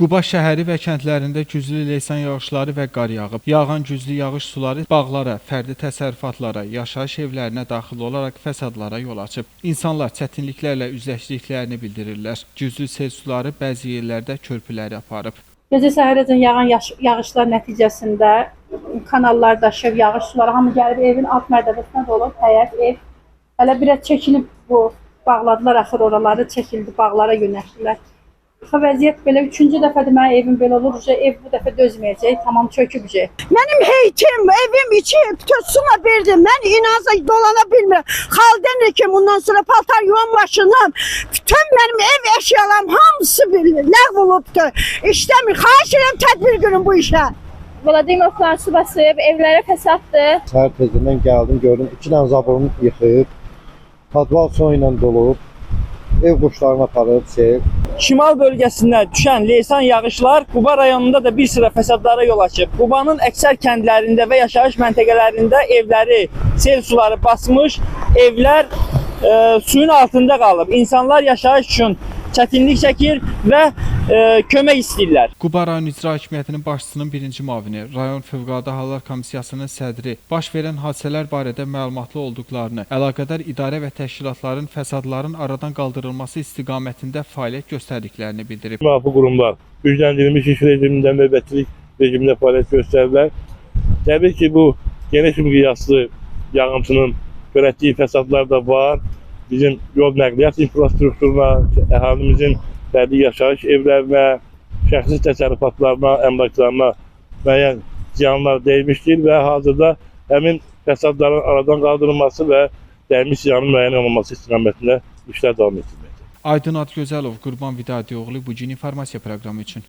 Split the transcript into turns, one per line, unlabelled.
Quba şəhəri və kəndlərində güclü leysan yağışları və qar yağıb. Yağan güclü yağış suları bağlara, fərdi təsərrüfatlara, yaşayış evlərinə daxil olaraq fəsadlara yol açıb. İnsanlar çətinliklərlə üzləşdiklərini bildirirlər. Güclü sel suları bəzi yerlərdə körpüləri aparıb.
Gecə səhərəcən yağan yağışlar nəticəsində kanallar daşıb, yağış suları hamı gəlib evin alt mərtəbəsinə dolub, həyət, ev. Hələ biraz çəkilib bu, bağladılar axır oraları, çəkildi, bağlara yönəltdilər. Vəziyyət belə, üçüncü dəfədir mənim evim belə olur, ev bu dəfə dözməyəcək, tamam çökübcək.
Mənim heytim, evim içi tütsünə verdi, mən inansa dolana bilmirəm. Xaldən ki, bundan sonra paltar yuvam maşınım, bütün mənim ev əşyalarım hamısı ləğv olubdur. İşləmir, xahiş edirəm tədbir günüm bu işə.
Vladimovlar su basıb, evlərə fəsaddır.
Səhər tezdən gəldim, gördüm, 2 dənə zaborunu yıxıb, padval su ilə dolub, ev quşlarını aparıb,
Şimal bölgəsində düşən leysan yağışlar Quba rayonunda da bir sıra fəsadlara yol açıb. Qubanın əksər kəndlərində və yaşayış məntəqələrində evləri sel suları basmış, evlər suyun altında qalıb. İnsanlar yaşayış üçün çətinlik çəkir və kömək istəyirlər.
Quba rayon icra hakimiyyətinin başçısının birinci müavini, rayon Fövqəladə Hallar Komissiyasının sədri baş verən hadisələr barədə məlumatlı olduqlarını, əlaqədar idarə və təşkilatların fəsadların aradan qaldırılması istiqamətində fəaliyyət göstərdiklərini bildirib.
Müvafiq qurumlar gücləndirilmiş iş rejimində, növbətçilik rejimində fəaliyyət göstərirlər. Təbii ki, bu geniş miqyaslı yağıntının törətdiyi fəsadlar da var. Bizim yol nəqliyyat infrastrukturuna, əhalimizin fərdi yaşayış evlərinə, şəxsi təsərrüfatlarına, əmlaklarına müəyyən ziyanlar dəymişdir və hazırda həmin fəsadların aradan qaldırılması və dəymiş ziyanın müəyyən olunması istiqamətində işlər davam etdirilməkdir.
Aydın Adgözəlov, Qurban Vidadioğlu, Bugün informasiya proqramı üçün.